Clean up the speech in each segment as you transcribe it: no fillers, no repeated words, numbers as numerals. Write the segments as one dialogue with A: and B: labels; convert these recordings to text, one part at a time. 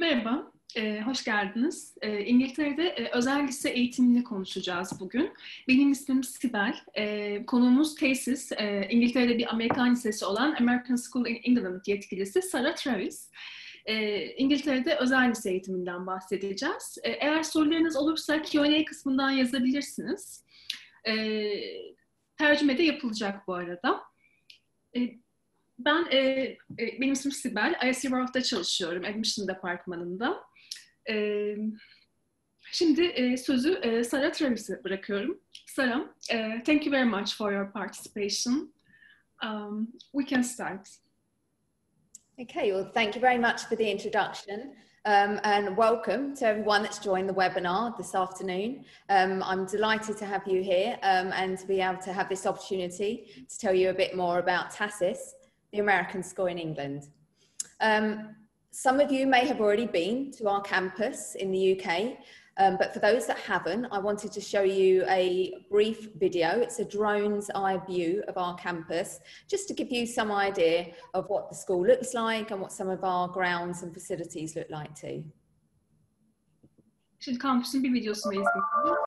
A: Merhaba, hoş geldiniz. İngiltere'de özel lise eğitimini konuşacağız bugün. Benim ismim Sibel. Konuğumuz TASIS, İngiltere'de bir Amerikan lisesi olan American School in England yetkilisi Sarah Travis. İngiltere'de özel lise eğitiminden bahsedeceğiz. Eğer sorularınız olursa Q&A kısmından yazabilirsiniz. Tercüme de yapılacak bu arada. Benim ismim Sibel. ISC çalışıyorum, Admission Departmanı'nda. Şimdi sözü Sarah Travis'e bırakıyorum. Sarah, thank you very much for your participation. We can start.
B: Okay, well, thank you very much for the introduction. And welcome to everyone that's joined the webinar this afternoon. I'm delighted to have you here and to be able to have this opportunity to tell you a bit more about TASIS, the American School in England. Some of you may have already been to our campus in the UK, but for those that haven't, I wanted to show you a brief video. It's a drone's eye view of our campus, just to give you some idea of what the school looks like and what some of our grounds and facilities look like too.
A: Şimdi kampüsün bir videosunu izleyelim.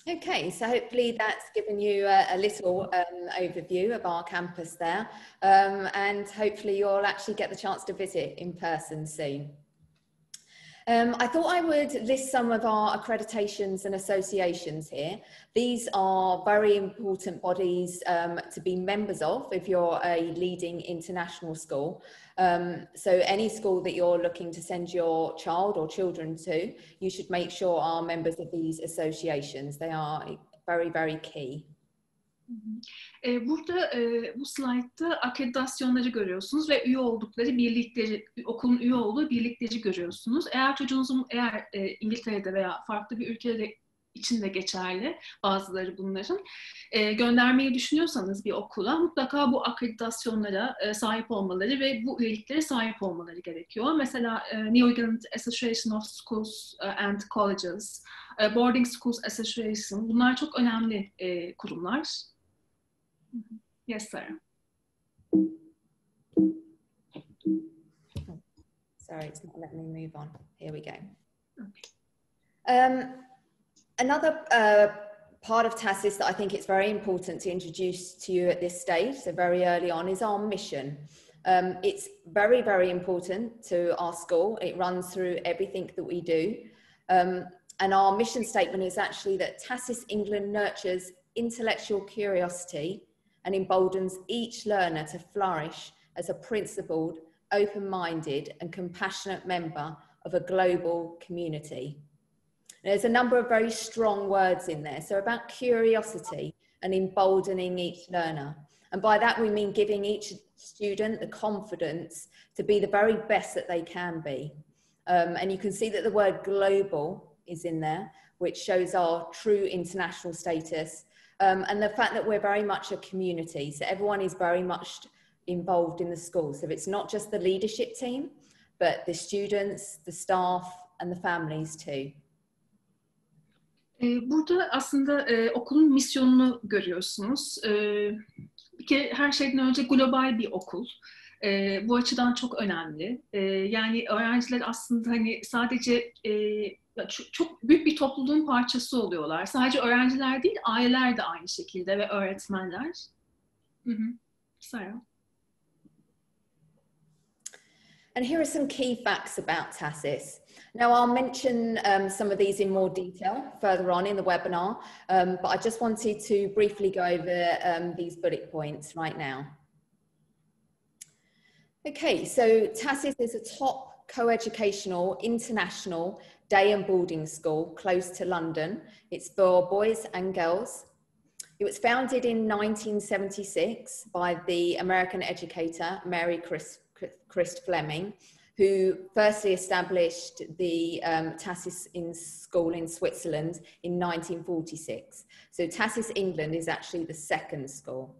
B: Okay, so hopefully that's given you a little overview of our campus there, and hopefully you'll actually get the chance to visit in person soon. I thought I would list some of our accreditations and associations here. These are very important bodies to be members of if you're a leading international school. So any school that you're looking to send your child or children to, you should make sure are members of these associations. They are very, very key.
A: Burada bu slaytta akreditasyonları görüyorsunuz ve üye oldukları birlikleri, okulun üye olduğu birlikleri görüyorsunuz. Eğer çocuğunuzun İngiltere'de veya farklı bir ülkede içinde geçerli bazıları bunların göndermeyi düşünüyorsanız bir okula mutlaka bu akreditasyonlara sahip olmaları ve bu üyeliklere sahip olmaları gerekiyor. Mesela New England Association of Schools and Colleges, Boarding Schools Association, bunlar çok önemli kurumlar. Yes, Sarah.
B: Sorry, it's not letting me move on. Here we go.
A: Okay.
B: Another part of TASIS that I think it's very important to introduce to you at this stage, so very early on, is our mission. It's very, very important to our school. It runs through everything that we do. And our mission statement is actually that TASIS England nurtures intellectual curiosity and emboldens each learner to flourish as a principled, open-minded and compassionate member of a global community. There's a number of very strong words in there. So about curiosity and emboldening each learner. And by that we mean giving each student the confidence to be the very best that they can be. And you can see that the word global is in there, which shows our true international status. And the fact that we're very much a community. So everyone is very much involved in the school. So it's not just the leadership team, but the students, the staff and the families too.
A: Burada aslında okulun misyonunu görüyorsunuz. Bir kere her şeyden önce global bir okul. Bu açıdan çok önemli. Yani öğrenciler aslında hani sadece çok büyük bir topluluğun parçası oluyorlar. Sadece öğrenciler değil, aileler de aynı şekilde ve öğretmenler. Sarah.
B: And here are some key facts about TASIS. Now I'll mention some of these in more detail further on in the webinar, but I just wanted to briefly go over these bullet points right now. Okay, so TASIS is a top co-educational international day and boarding school close to London. It's for boys and girls. It was founded in 1976 by the American educator Mary Christ Fleming, who firstly established the TASIS school in Switzerland in 1946. So TASIS England is actually the second school.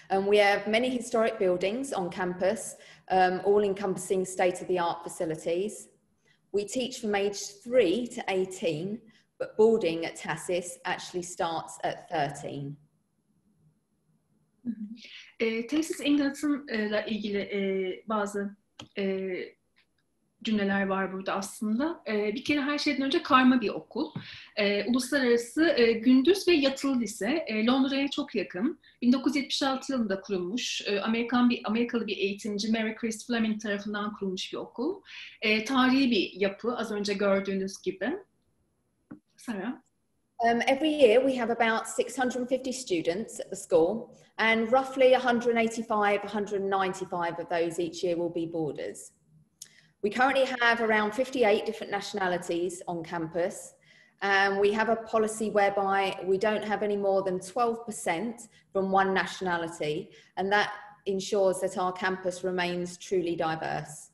B: And we have many historic buildings on campus, all encompassing state-of-the-art facilities. We teach from age 3 to 18, but boarding at TASIS actually starts at 13.
A: TASIS England'la ilgili bazı cümleler var burada aslında. Bir kere her şeyden önce karma bir okul. Uluslararası gündüz ve yatılı lise. Londra'ya çok yakın. 1976 yılında kurulmuş. Amerikalı bir eğitimci Mary Christ Fleming tarafından kurulmuş bir okul. Tarihi bir yapı, az önce gördüğünüz gibi. Sarah?
B: Every year we have about 650 students at the school, and roughly 185 of those each year will be boarders. We currently have around 58 different nationalities on campus, and we have a policy whereby we don't have any more than 12% from one nationality, and that ensures that our campus remains truly diverse.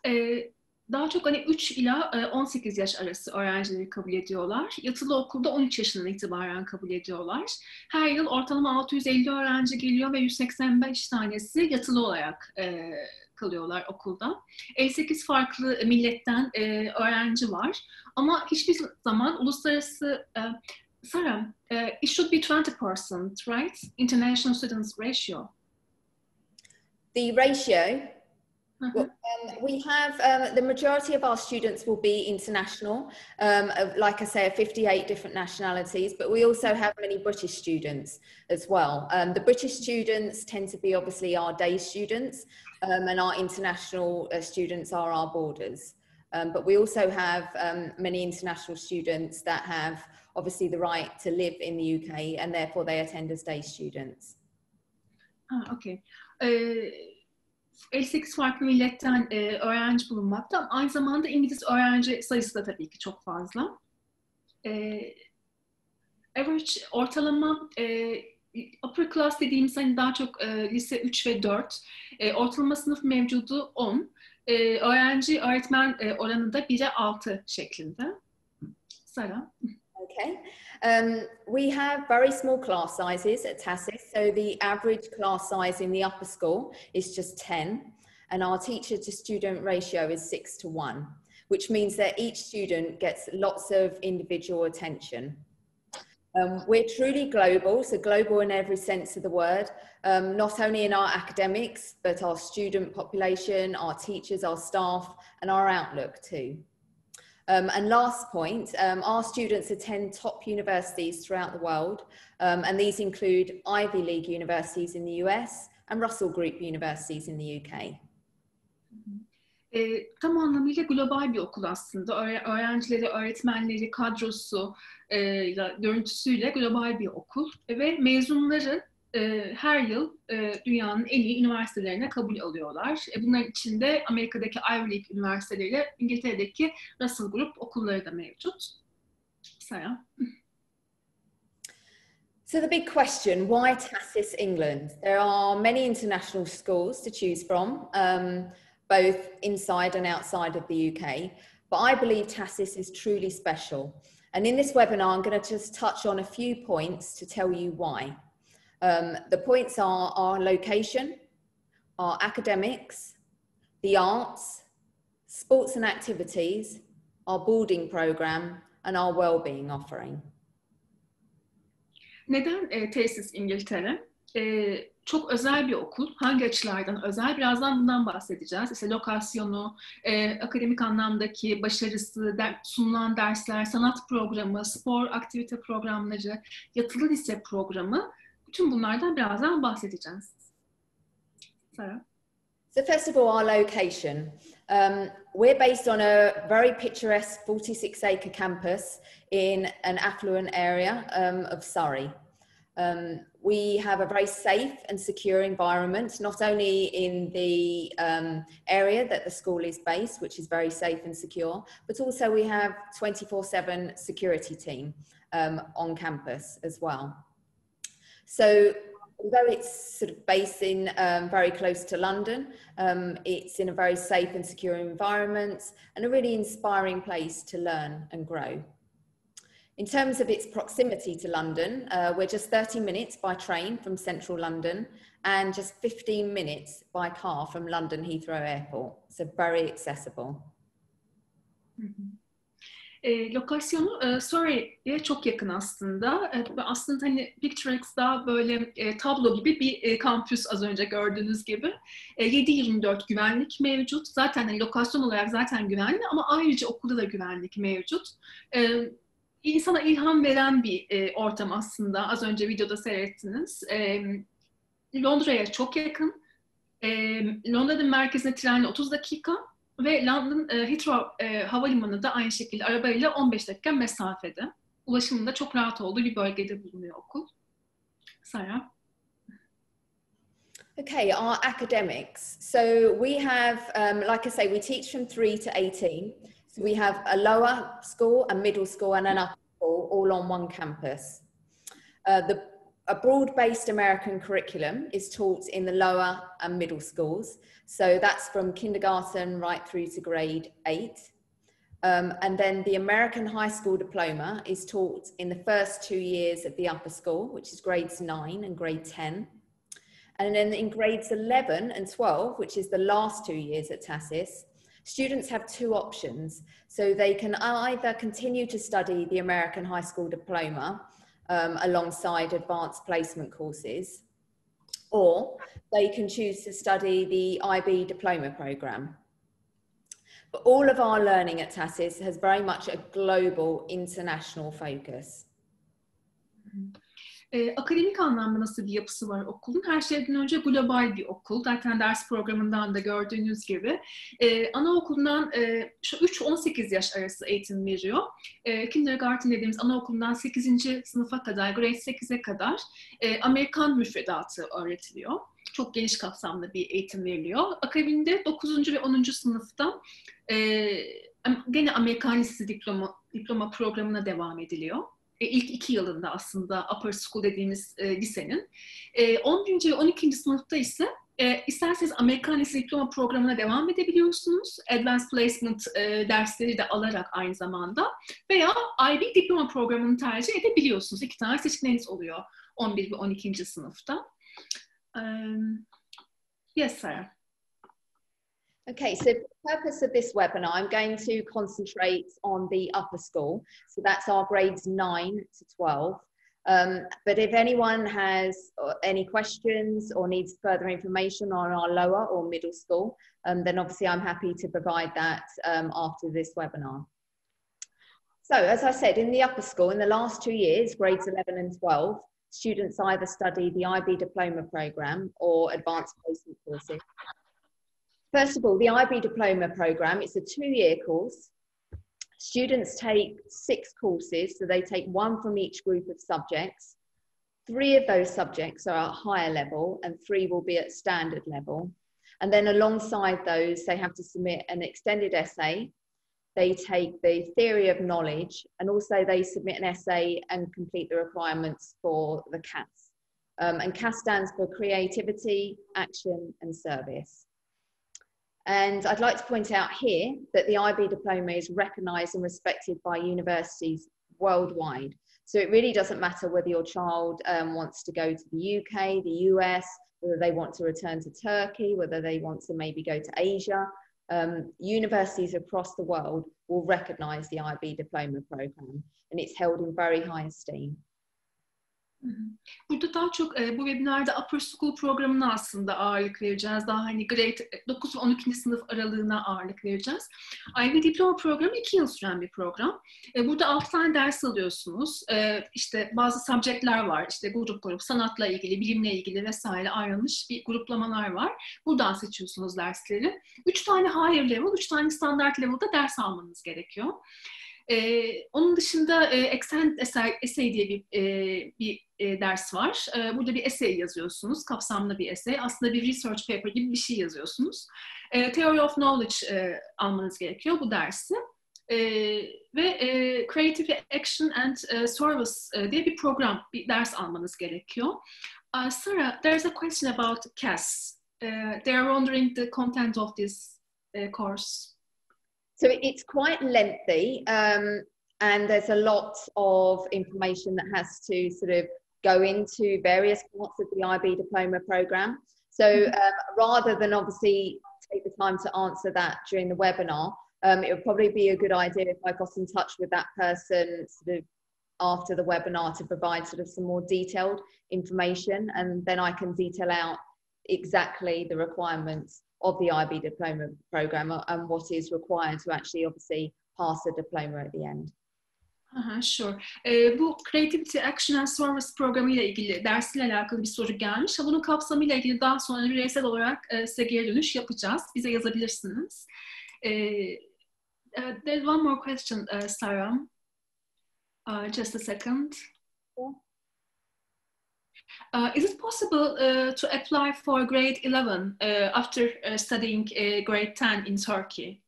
A: Okay. Daha çok hani 3 ila 18 yaş arası öğrencileri kabul ediyorlar. Yatılı okulda 13 yaşından itibaren kabul ediyorlar. Her yıl ortalama 650 öğrenci geliyor ve 185 tanesi yatılı olarak kalıyorlar okulda. 58 farklı milletten öğrenci var. Ama hiçbir zaman uluslararası... Sarah, it should be 20%, right? International students ratio.
B: The ratio... Well, we have the majority of our students will be international, like I say, 58 different nationalities, but we also have many British students as well. The British students tend to be obviously our day students, and our international students are our boarders. But we also have many international students that have obviously the right to live in the UK, and therefore they attend as day students.
A: Okay. 58 farklı milletten öğrenci bulunmakta. Aynı zamanda İngiliz öğrenci sayısı da tabii ki çok fazla. Average, ortalama upper class dediğimiz hani daha çok lise 3 ve 4. Ortalama sınıf mevcudu 10. Öğretmen oranı da 1'e 6 şeklinde. Sarah?
B: Okay. We have very small class sizes at TASIS, so the average class size in the upper school is just 10, and our teacher to student ratio is 6:1, which means that each student gets lots of individual attention. We're truly global, so global in every sense of the word, not only in our academics, but our student population, our teachers, our staff, and our outlook too. And last point, our students attend top universities throughout the world, and these include Ivy League universities in the US and Russell Group universities in the UK.
A: Tam anlamıyla global bir okul aslında. Öğrencileri, öğretmenleri, kadrosu, görüntüsüyle global bir okul. Ve mezunları her yıl dünyanın en iyi üniversitelerine kabul alıyorlar. Bunların içinde Amerika'daki Ivy League üniversiteleri, İngiltere'deki Russell Group okulları da mevcut. Sara.
B: So the big question, why TASIS England? There are many international schools to choose from, both inside and outside of the UK, but I believe TASIS is truly special. And in this webinar, I'm going to just touch on a few points to tell you why. The points are our location, our academics, the arts, sports and activities, our boarding program, and our wellbeing offering.
A: Neden TASIS İngiltere? Çok özel bir okul. Hangi açılardan özel? Birazdan bundan bahsedeceğiz. İşte lokasyonu, akademik anlamdaki başarısı, sunulan dersler, sanat programı, spor aktivite programları, yatılı lise programı. Bütün bunlardan birazdan bahsedeceğiz. Sarah.
B: So first of all, our location. We're based on a very picturesque 46-acre campus in an affluent area of Surrey. We have a very safe and secure environment, not only in the area that the school is based, which is very safe and secure, but also we have 24/7 security team on campus as well. So although it's sort of based in very close to London, it's in a very safe and secure environment and a really inspiring place to learn and grow. In terms of its proximity to London, we're just 30 minutes by train from central London and just 15 minutes by car from London Heathrow Airport. So very accessible.
A: Lokasyonu Surrey'e çok yakın aslında. Aslında hani Picturesque daha böyle tablo gibi bir kampüs az önce gördüğünüz gibi. 7/24 güvenlik mevcut. Zaten hani lokasyon olarak zaten güvenli ama ayrıca okulda da güvenlik mevcut. İnsana ilham veren bir ortam aslında. Az önce videoda seyrettiniz. Londra'ya çok yakın. Londra'nın merkezine trenle 30 dakika ve London Heathrow havalimanı da aynı şekilde arabayla 15 dakika mesafede. Ulaşımın da çok rahat olduğu bir bölgede bulunuyor okul. Sarah.
B: Okay, our academics. So we have, like I say, we teach from 3 to 18. So we have a lower school, a middle school, and an upper school, all on one campus. A broad-based American curriculum is taught in the lower and middle schools. So that's from kindergarten right through to grade 8. And then the American high school diploma is taught in the first 2 years of the upper school, which is grades 9 and grade 10. And then in grades 11 and 12, which is the last 2 years at TASIS, students have 2 options. So they can either continue to study the American high school diploma alongside advanced placement courses, or they can choose to study the IB diploma program. But all of our learning at TASIS has very much a global, international focus.
A: Akademik anlamda nasıl bir yapısı var okulun? Her şeyden önce global bir okul. Zaten ders programından da gördüğünüz gibi. Anaokulundan 3-18 yaş arası eğitim veriyor. Kindergarten dediğimiz anaokulundan 8. sınıfa kadar, grade 8'e kadar Amerikan müfredatı öğretiliyor. Çok geniş kapsamlı bir eğitim veriliyor. Akabinde 9. ve 10. sınıfta gene Amerikan Lisesi diploma programına devam ediliyor. İlk 2 yılında aslında upper school dediğimiz lisenin. 11. ve 12. sınıfta ise isterseniz Amerikan Lisesi diploma programına devam edebiliyorsunuz. Advanced Placement dersleri de alarak aynı zamanda. Veya IB diploma programını tercih edebiliyorsunuz. 2 tane seçeneğiniz oluyor 11 ve 12. sınıfta. Yes, Sarah.
B: Okay, so for the purpose of this webinar, I'm going to concentrate on the upper school. So that's our grades 9 to 12. But if anyone has any questions or needs further information on our lower or middle school, then obviously I'm happy to provide that after this webinar. So as I said, in the upper school, in the last 2 years, grades 11 and 12, students either study the IB diploma programme or advanced placement courses. First of all, the IB diploma programme, it's a 2-year course. Students take 6 courses, so they take 1 from each group of subjects. 3 of those subjects are at higher level and 3 will be at standard level. And then alongside those, they have to submit an extended essay. They take the theory of knowledge, and also they submit an essay and complete the requirements for the CAS. And CAS stands for Creativity, Action and Service. And I'd like to point out here that the IB diploma is recognised and respected by universities worldwide. So it really doesn't matter whether your child wants to go to the UK, the US, whether they want to return to Turkey, whether they want to maybe go to Asia. Universities across the world will recognise the IB diploma programme, and it's held in very high esteem.
A: Burada daha çok bu webinarda Upper School programına aslında ağırlık vereceğiz. Daha hani grade 9 ve 12. sınıf aralığına ağırlık vereceğiz. IB Diploma programı 2 yıl süren bir program. Burada 6 tane ders alıyorsunuz. İşte bazı subject'ler var. İşte grup, sanatla ilgili, bilimle ilgili vesaire ayrılmış bir gruplamalar var. Buradan seçiyorsunuz dersleri. 3 tane higher level, 3 tane standard level'da ders almanız gerekiyor. Onun dışında extended essay diye bir ders var. Burada bir essay yazıyorsunuz, kapsamlı bir essay. Aslında bir research paper gibi bir şey yazıyorsunuz. Theory of knowledge almanız gerekiyor bu dersi. Ve Creative Action and Sorrası diye bir program, bir ders almanız gerekiyor. Sarah, there's a question about CAS. They are wondering the content of this course.
B: So it's quite lengthy, and there's a lot of information that has to sort of go into various parts of the IB diploma programme. So rather than obviously take the time to answer that during the webinar, it would probably be a good idea if I got in touch with that person sort of after the webinar to provide sort of some more detailed information, and then I can detail out exactly the requirements of the IB diploma programme and what is required to actually obviously pass a diploma at the end.
A: Sure. Bu Creativity, Action and Service programı ile ilgili, dersiyle alakalı bir soru gelmiş. Bunun kapsamıyla ilgili daha sonra bireysel olarak size geri dönüş yapacağız. Bize yazabilirsiniz. There's one more question, Sarah. Just a second. Is it possible to apply for grade 11 after studying grade 10 in Turkey?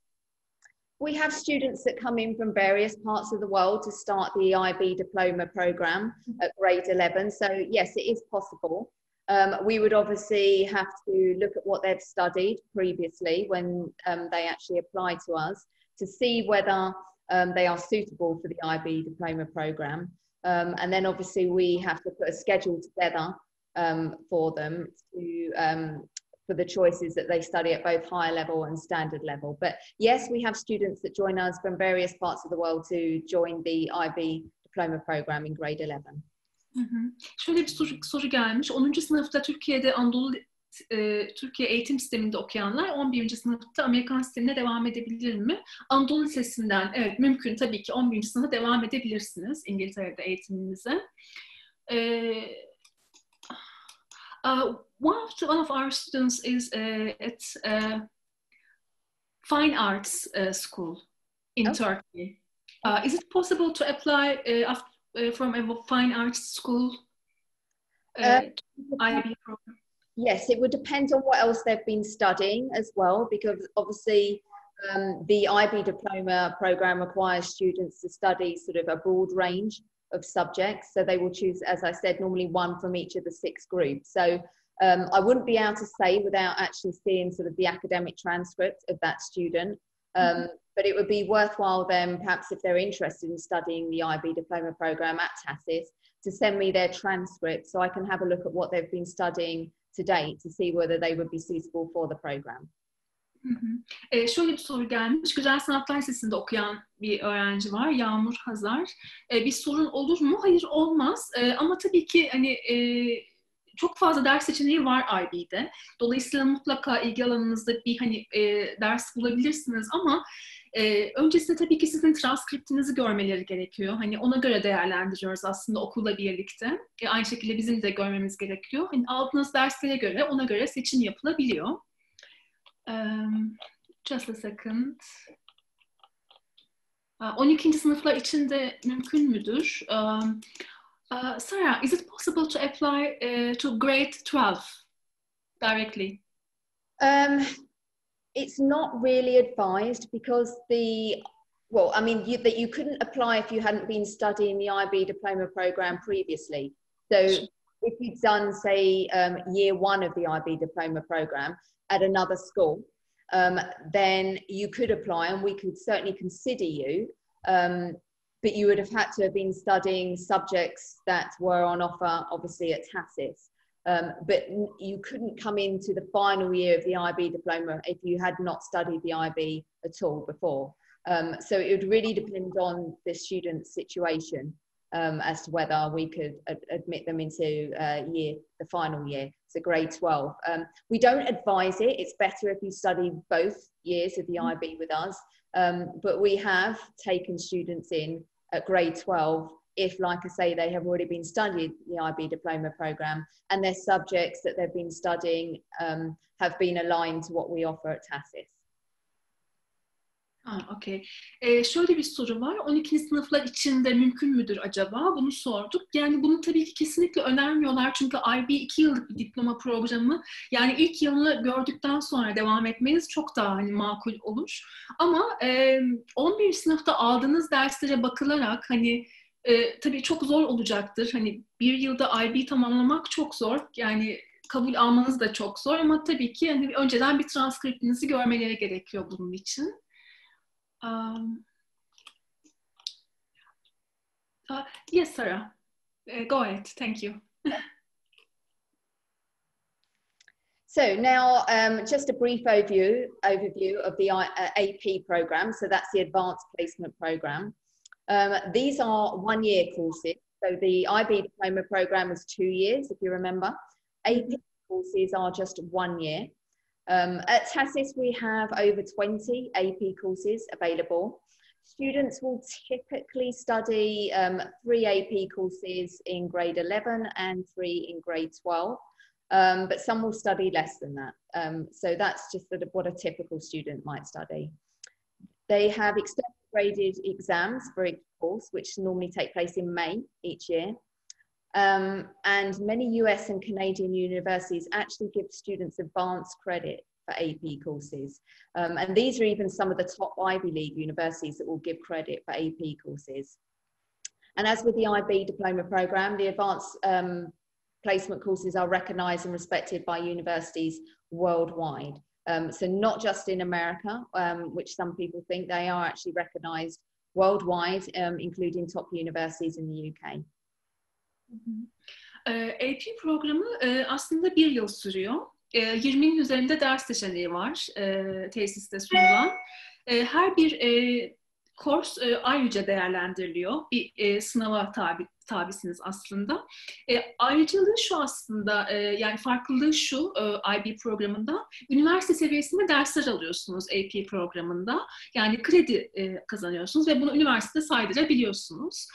B: We have students that come in from various parts of the world to start the IB diploma programme at grade 11. So yes, it is possible. We would obviously have to look at what they've studied previously when they actually apply to us to see whether they are suitable for the IB diploma programme. And then obviously we have to put a schedule together for them to for the choices that they study at both higher level and standard level. But yes, we have students that join us from various parts of the world to join the IB diploma program in grade 11.
A: Şöyle bir soru gelmiş. 10. sınıfta Türkiye'de Türkiye eğitim sisteminde okuyanlar 11. sınıfta Amerikan sistemine devam edebilir mi? Anadolu Lisesi'nden evet mümkün tabii ki 11. sınıfa devam edebilirsiniz İngiltere'de eğitiminize. One of our students is at Fine Arts School in Turkey. Is it possible to apply from a fine arts school IB program?
B: Yes, it would depend on what else they've been studying as well, because obviously the IB diploma program requires students to study sort of a broad range of subjects. So they will choose, as I said, normally 1 from each of the 6 groups. So I wouldn't be able to say without actually seeing sort of the academic transcript of that student. But it would be worthwhile then, perhaps if they're interested in studying the IB diploma program at TASIS, to send me their transcript so I can have a look at what they've been studying to date to see whether they would be suitable for the program.
A: Hı hı. Şöyle bir soru gelmiş. Güzel Sanatlar Lisesi'nde okuyan bir öğrenci var. Yağmur Hazar. Bir sorun olur mu? Hayır, olmaz. Ama tabii ki hani çok fazla ders seçeneği var IB'de. Dolayısıyla mutlaka ilgi alanınızda bir hani ders bulabilirsiniz ama öncesinde tabii ki sizin transkriptinizi görmeleri gerekiyor. Hani ona göre değerlendiriyoruz aslında okulla birlikte. Aynı şekilde bizim de görmemiz gerekiyor. Hani aldığınız derslere göre ona göre seçim yapılabiliyor. Just a second. 12. sınıflar için de mümkün müdür? Sarah, is it possible to apply to grade 12 directly?
B: It's not really advised because well, I mean, you couldn't apply if you hadn't been studying the IB diploma program previously. So if you'd done, say, year 1 of the IB diploma program at another school, then you could apply and we could certainly consider you, but you would have had to have been studying subjects that were on offer, obviously, at TASIS. But you couldn't come into the final year of the IB diploma if you had not studied the IB at all before. So it would really depend on the student's situation as to whether we could admit them into the final year, so grade 12. We don't advise it. It's better if you study both years of the IB with us, but we have taken students in at grade 12 if, like I say, they have already been studying the IB diploma program and their subjects that they've been studying have been aligned to what we offer at TASIS.
A: Okay. Şöyle bir soru var. 12. sınıflar için de mümkün müdür acaba? Bunu sorduk. Yani bunu tabii ki kesinlikle önermiyorlar. Çünkü IB 2 yıllık bir diploma programı. Yani ilk yılını gördükten sonra devam etmeniz çok daha hani makul olur. Ama 11. sınıfta aldığınız derslere bakılarak hani tabii çok zor olacaktır. Hani bir yılda IB tamamlamak çok zor. Yani kabul almanız da çok zor. Ama tabii ki hani önceden bir transkriptinizi görmeleri gerekiyor bunun için. Yes, Sarah. Go ahead. Thank you.
B: So now, just a brief overview of the AP program. So that's the Advanced Placement Program. These are one-year courses. So the IB diploma program is 2 years, if you remember. AP courses are just 1 year. At TASIS, we have over 20 AP courses available. Students will typically study 3 AP courses in grade 11 and 3 in grade 12, but some will study less than that. So that's just sort of what a typical student might study. They have external graded exams for each course, which normally take place in May each year. And many US and Canadian universities actually give students advanced credit for AP courses. And these are even some of the top Ivy League universities that will give credit for AP courses. And as with the IB diploma program, the advanced placement courses are recognized and respected by universities worldwide. So not just in America, which some people think, they are actually recognized worldwide, including top universities in the UK.
A: AP programı aslında 1 yıl sürüyor. 20'nin üzerinde ders seçeneği var tesiste sunulan. Her bir kurs ayrıca değerlendiriliyor. Bir sınava tabisiniz aslında. Ayrıcalığı şu aslında, yani farklılığı şu IB programında, üniversite seviyesinde dersler alıyorsunuz AP programında. Yani kredi kazanıyorsunuz ve bunu üniversitede saydırabiliyorsunuz.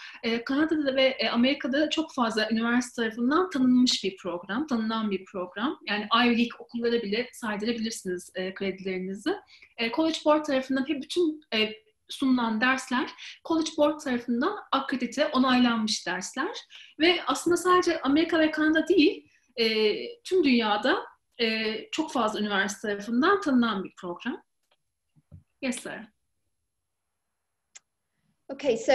A: Kanada'da ve Amerika'da çok fazla üniversite tarafından tanınmış bir program, tanınan bir program. Yani Ivy League okullara bile saydırabilirsiniz kredilerinizi. College Board tarafından hep bütün sunulan dersler College Board tarafından akredite, onaylanmış dersler ve aslında sadece Amerika ve Kanada değil, tüm dünyada çok fazla üniversite tarafından tanınan bir program. Yes, sir.
B: Okay, so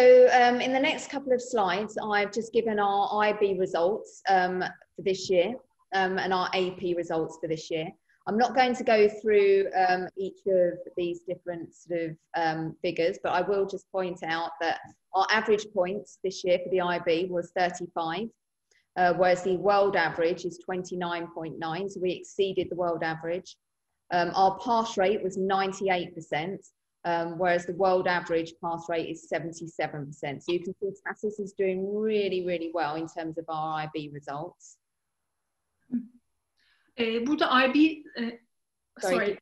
B: in the next couple of slides, I've just given our IB results for this year and our AP results for this year. I'm not going to go through each of these different sort of figures, but I will just point out that our average points this year for the IB was 35, whereas the world average is 29.9, so we exceeded the world average. Our pass rate was 98%, whereas the world average pass rate is 77%. So you can see TASIS is doing really, really well in terms of our IB results.
A: Burada IB, sorry.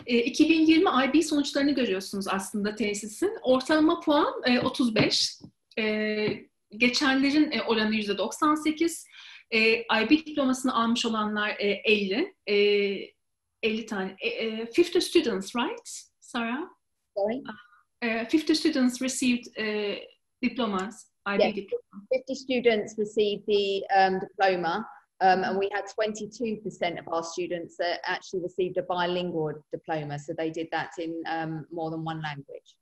A: 2020 IB sonuçlarını görüyorsunuz aslında tesisin. Ortalama puan 35. Geçenlerin oranı %98. IB diplomasını almış olanlar 50. 50 tane. 50 students, right, Sarah?
B: Sorry?
A: 50 students received diplomas, IB
B: yes,
A: diploma.
B: 50 students received the diploma. And we had 22% of our students that actually received a bilingual diploma. So they did that in more than one language.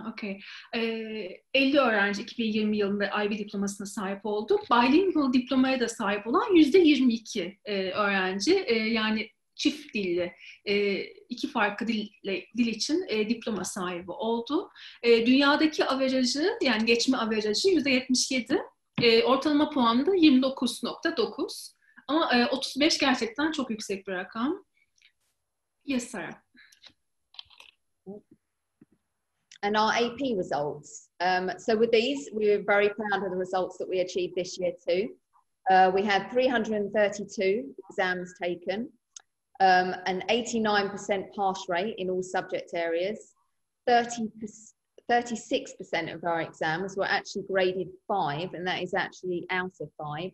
A: Okay. 50 öğrenci 2020 yılında IB diplomasına sahip oldu. Bilingual diplomaya da sahip olan %22 öğrenci. Yani çift dilli, iki farklı dil için diploma sahibi oldu. Dünyadaki averajı, yani geçme averajı %77. Ortalama puanı da 29.9. Ama 35 gerçekten çok yüksek bir rakam. Yes, Sarah.
B: And our AP results. So with these, we were very proud of the results that we achieved this year too. We had 332 exams taken, an 89% pass rate in all subject areas. 36% of our exams were actually graded 5, and that is actually out of 5.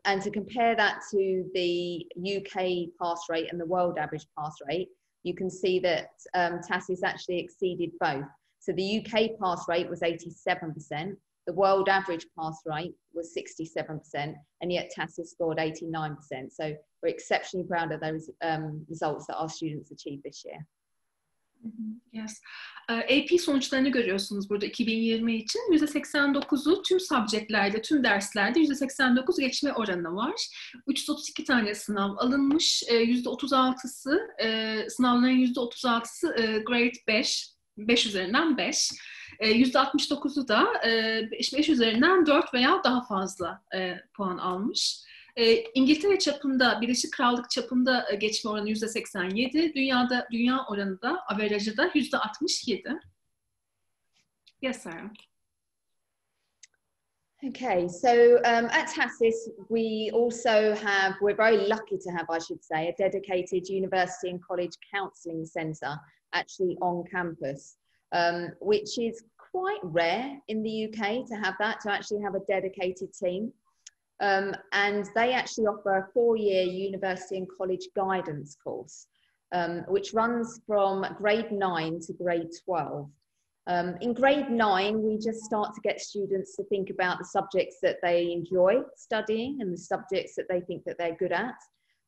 B: And to compare that to the UK pass rate and the world average pass rate, you can see that TASIS actually exceeded both. So the UK pass rate was 87%, the world average pass rate was 67%, and yet TASIS scored 89%. So we're exceptionally proud of those results that our students achieved this year.
A: Yes. AP sonuçlarını görüyorsunuz burada 2020 için. %89'u tüm subjectlerde, tüm derslerde %89 geçme oranı var. 332 tane sınav alınmış. %36'sı, sınavların %36'sı grade 5, 5 üzerinden 5. %69'u da 5 üzerinden 4 veya daha fazla puan almış. İngiltere çapında, Birleşik Krallık çapında geçme oranı %87, dünya oranı da, averajı da %67. Yes, Sarah.
B: Okay, so at TASIS, we also have, we're very lucky to have, I should say, a dedicated university and college counselling centre actually on campus, which is quite rare in the UK to have that, to actually have a dedicated team. And they actually offer a 4-year university and college guidance course, which runs from grade 9 to grade 12. In grade 9, we just start to get students to think about the subjects that they enjoy studying and the subjects that they think that they're good at.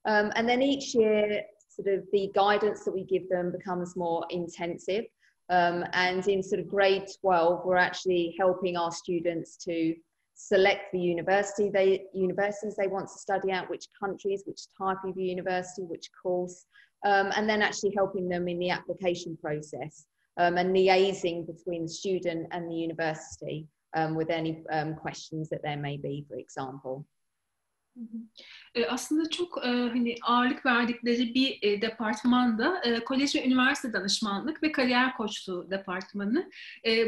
B: And then each year, sort of the guidance that we give them becomes more intensive. And in sort of grade 12, we're actually helping our students to select the universities they want to study at, which countries, which type of university, which course, and then actually helping them in the application process and liaising between the student and the university with any questions that there may be, for example.
A: Aslında çok hani ağırlık verdikleri bir departman da kolej ve üniversite danışmanlık ve kariyer koçluğu departmanı.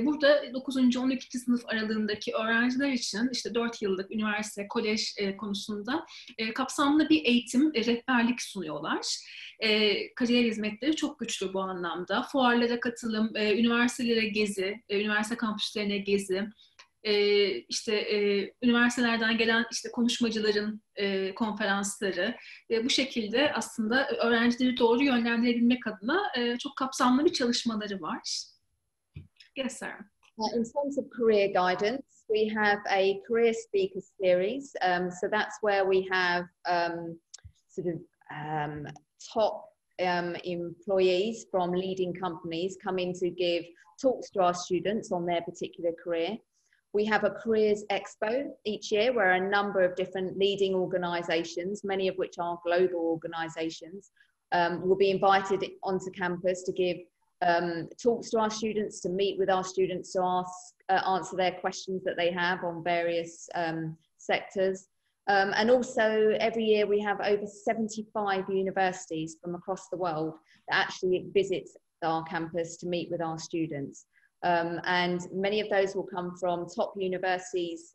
A: Burada 9. 12. sınıf aralığındaki öğrenciler için işte 4 yıllık üniversite, kolej konusunda kapsamlı bir eğitim, rehberlik sunuyorlar. Kariyer hizmetleri çok güçlü bu anlamda. Fuarlara katılım, üniversitelere gezi, üniversite kampüslerine gezi, üniversitelerden gelen konuşmacıların konferansları bu şekilde aslında öğrencileri doğru yönlendirebilmek adına çok kapsamlı bir çalışmaları var. Yes, sir.
B: In terms of career guidance, we have a career speaker series. So that's where we have top employees from leading companies come in to give talks to our students on their particular career. We have a Careers Expo each year where a number of different leading organisations, many of which are global organisations, will be invited onto campus to give talks to our students, to meet with our students, to answer their questions that they have on various sectors. And also every year we have over 75 universities from across the world that actually visit our campus to meet with our students. And many of those will come from top universities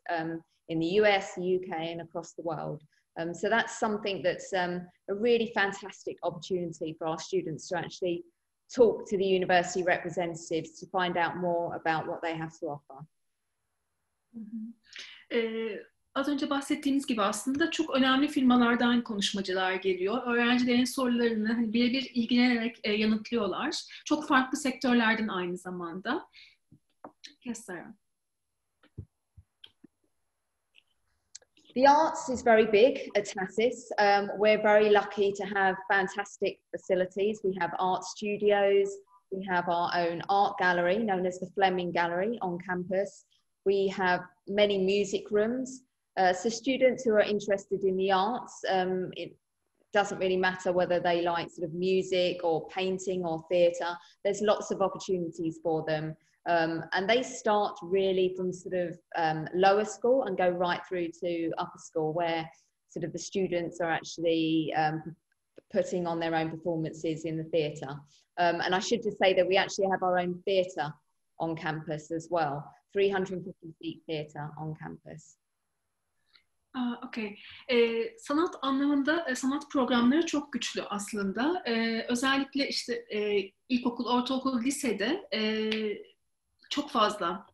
B: in the US, the UK, and across the world. So that's something that's a really fantastic opportunity for our students to actually talk to the university representatives to find out more about what they have to offer.
A: Az önce bahsettiğimiz gibi aslında çok önemli firmalardan konuşmacılar geliyor. Öğrencilerin sorularını hani birebir ilgilenerek yanıtlıyorlar. Çok farklı sektörlerden aynı zamanda. Yes, Sarah.
B: The arts is very big at TASIS. We're very lucky to have fantastic facilities. We have art studios. We have our own art gallery known as the Fleming Gallery on campus. We have many music rooms. So students who are interested in the arts, it doesn't really matter whether they like sort of music or painting or theatre. There's lots of opportunities for them. And they start really from sort of lower school and go right through to upper school, where sort of the students are actually putting on their own performances in the theatre. And I should just say that we actually have our own theatre on campus as well, 350-seat theatre on campus.
A: Okay. Sanat anlamında sanat programları çok güçlü aslında. Özellikle işte ilkokul, ortaokul, lisede çok fazla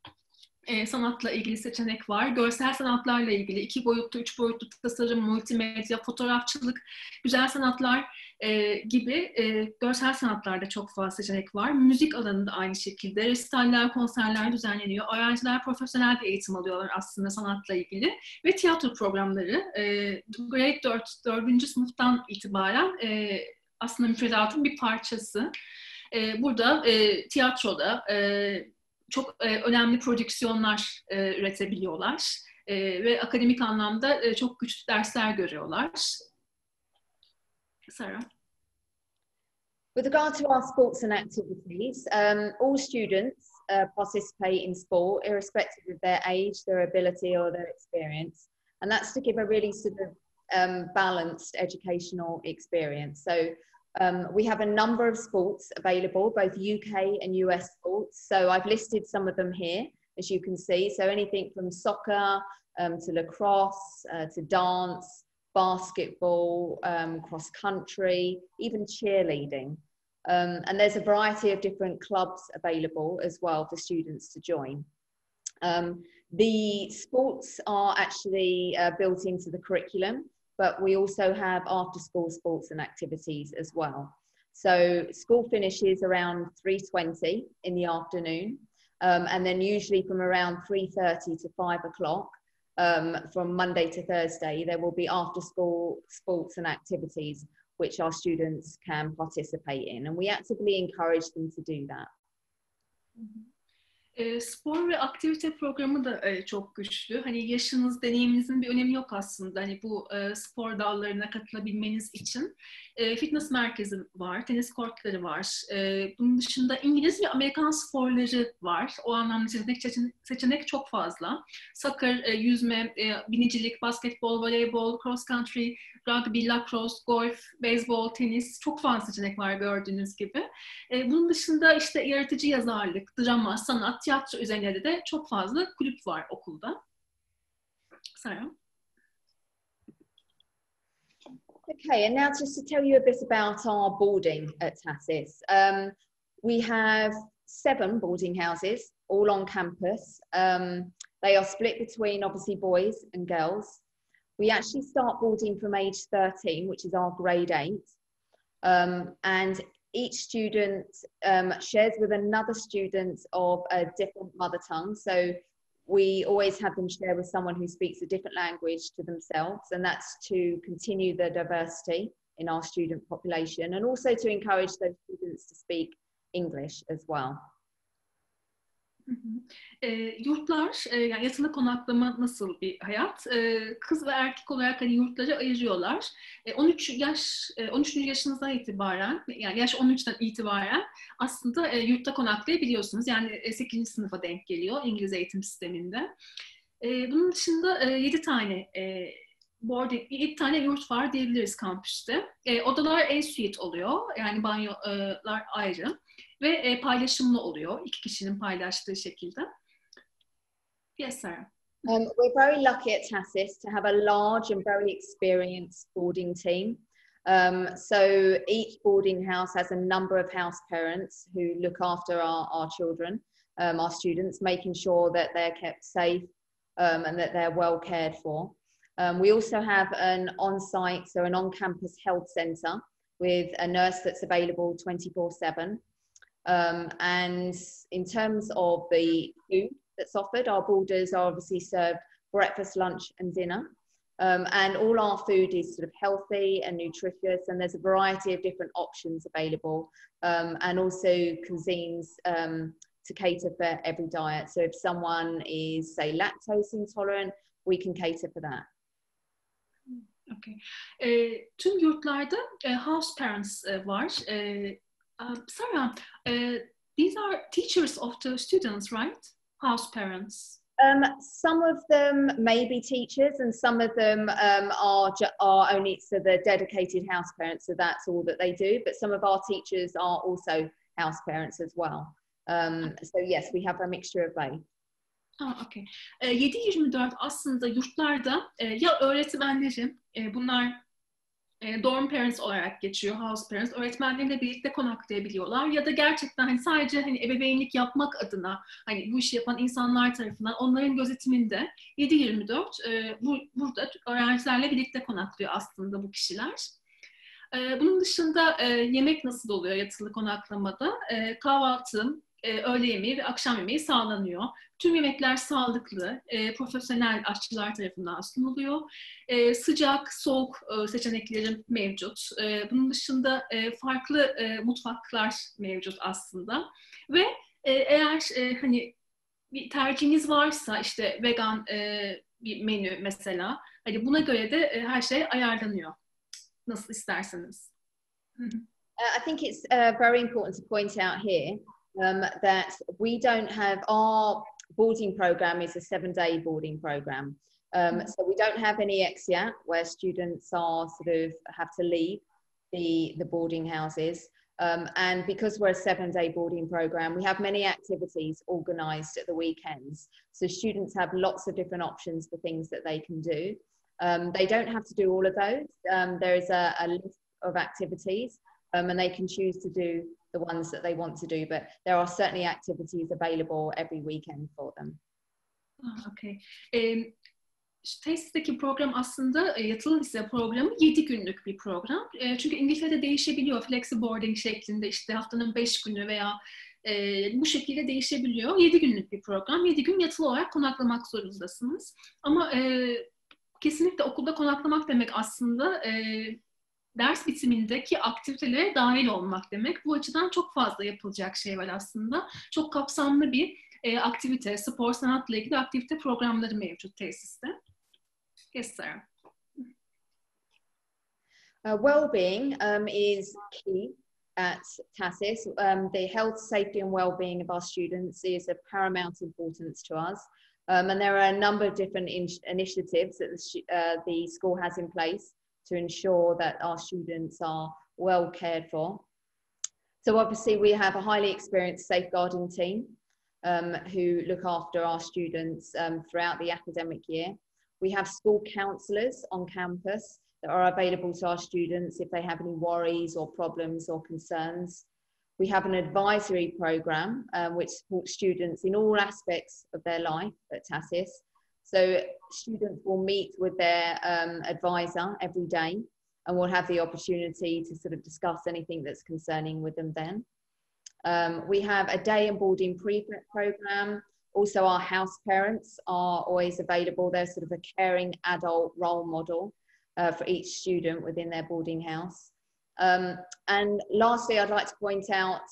A: sanatla ilgili seçenek var. Görsel sanatlarla ilgili 2 boyutlu, 3 boyutlu tasarım, multimedya, fotoğrafçılık, güzel sanatlar gibi görsel sanatlarda çok fazla seçenek var. Müzik alanında aynı şekilde resitaller, konserler düzenleniyor. Öğrenciler profesyonel bir eğitim alıyorlar aslında sanatla ilgili. Ve tiyatro programları grade 4. sınıftan itibaren aslında müfredatın bir parçası. Burada tiyatroda çok önemli prodüksiyonlar üretebiliyorlar ve akademik anlamda çok güçlü dersler görüyorlar. Sarah?
B: With regard to our sports and activities, all students participate in sport, irrespective of their age, their ability or their experience. And that's to give a really sort of balanced educational experience. So we have a number of sports available, both UK and US sports. So I've listed some of them here, as you can see. So anything from soccer to lacrosse, to dance, basketball, cross country, even cheerleading. And there's a variety of different clubs available as well for students to join. The sports are actually built into the curriculum, but we also have after-school sports and activities as well. So school finishes around 3:20 in the afternoon, and then usually from around 3:30 to 5 o'clock, from Monday to Thursday, there will be after-school sports and activities which our students can participate in, and we actively encourage them to do that.
A: Spor ve aktivite programı da çok güçlü. Hani yaşınız, deneyiminizin bir önemi yok aslında. Hani bu spor dallarına katılabilmeniz için. Fitness merkezi var, tenis kortları var. Bunun dışında İngiliz ve Amerikan sporları var. O anlamda seçenek çok fazla. Soccer, yüzme, binicilik, basketbol, voleybol, cross country, rugby, lacrosse, golf, beyzbol, tenis, çok fazla seçenek var gördüğünüz gibi. Bunun dışında işte yaratıcı yazarlık, drama, sanat, tiyatro üzerinde de çok fazla kulüp var okulda. Sarah?
B: Okay, and now just to tell you a bit about our boarding at TASIS. We have 7 boarding houses, all on campus. They are split between obviously boys and girls. We actually start boarding from age 13, which is our grade 8. And each student shares with another student of a different mother tongue. So we always have them share with someone who speaks a different language to themselves, and that's to continue the diversity in our student population, and also to encourage those students to speak English as well.
A: Yurtlar, yani yatılı konaklama nasıl bir hayat? Kız ve erkek olarak hani yurtları ayırıyorlar. 13 yaşınızdan itibaren, yani yaş 13'ten itibaren aslında yurtta konaklayabiliyorsunuz. Yani 8. sınıfa denk geliyor İngiliz eğitim sisteminde. Bunun dışında 7 tane boarding, 7 tane yurt var diyebiliriz kampüste. Odalar en suite oluyor. Yani banyolar ayrı. Ve paylaşımlı oluyor. 2 kişinin paylaştığı şekilde. Yes, Sarah.
B: We're very lucky at TASIS to have a large and very experienced boarding team. So each boarding house has a number of house parents who look after our children, our students, making sure that they're kept safe and that they're well cared for. We also have an on-site, so an on-campus health centre with a nurse that's available 24/7. And in terms of the food that's offered, our boarders are obviously served breakfast, lunch and dinner. And all our food is sort of healthy and nutritious, and there's a variety of different options available, and also cuisines to cater for every diet. So if someone is, say, lactose intolerant, we can cater for that.
A: Okay. Tüm yurtlarda house parents var. Sarah, these are teachers of the students, right? House parents.
B: Some of them may be teachers, and some of them are only the dedicated house parents, so that's all that they do. But some of our teachers are also house parents as well. So yes, we have a mixture of both.
A: Okay. 7/24 aslında yurtlarda ya öğretmenleri, bunlar dorm parents olarak geçiyor, house parents, öğretmenleriyle birlikte konaklayabiliyorlar ya da gerçekten hani sadece hani ebeveynlik yapmak adına hani bu işi yapan insanlar tarafından onların gözetiminde 7/24 burada öğrencilerle birlikte konaklıyor aslında bu kişiler. Bunun dışında yemek nasıl oluyor yatılı konaklamada? Kahvaltı, öğle yemeği ve akşam yemeği sağlanıyor. Tüm yemekler sağlıklı, profesyonel aşçılar tarafından sunuluyor. Sıcak, soğuk seçenekleri mevcut. Bunun dışında farklı mutfaklar mevcut aslında. Ve eğer hani bir tercihiniz varsa işte vegan bir menü mesela, hani buna göre de her şey ayarlanıyor. Nasıl isterseniz.
B: I think it's very important to point out here that we don't have, our boarding program is a 7-day boarding program. So we don't have any exeat where students are have to leave the boarding houses. And because we're a 7-day boarding program, we have many activities organised at the weekends. So students have lots of different options for things that they can do. They don't have to do all of those. There is a list of activities, and they can choose to do the ones that they want to do, but there are certainly activities available every weekend for them.
A: Okay. TASIS'teki program aslında yatılı lise programı 7 günlük bir program. Çünkü İngiltere'de değişebiliyor. Flexi boarding şeklinde işte haftanın 5 günü veya bu şekilde değişebiliyor. 7 günlük bir program. 7 gün yatılı olarak konaklamak zorundasınız. Ama kesinlikle okulda konaklamak demek aslında ders bitimindeki aktivitelere dahil olmak demek. Bu açıdan çok fazla yapılacak şey var aslında. Çok kapsamlı bir aktivite, spor, sanatla ilgili aktivite programları mevcut tesiste. Yes, Sarah.
B: Well-being is key at TASIS. The health, safety and well-being of our students is of paramount importance to us. And there are a number of different initiatives that the school has in place to ensure that our students are well cared for. So obviously we have a highly experienced safeguarding team who look after our students throughout the academic year. We have school counsellors on campus that are available to our students if they have any worries or problems or concerns. We have an advisory programme which supports students in all aspects of their life at TASIS. So students will meet with their advisor every day and will have the opportunity to sort of discuss anything that's concerning with them then. We have a day and boarding prefect programme. Also our house parents are always available. They're sort of a caring adult role model for each student within their boarding house. And lastly, I'd like to point out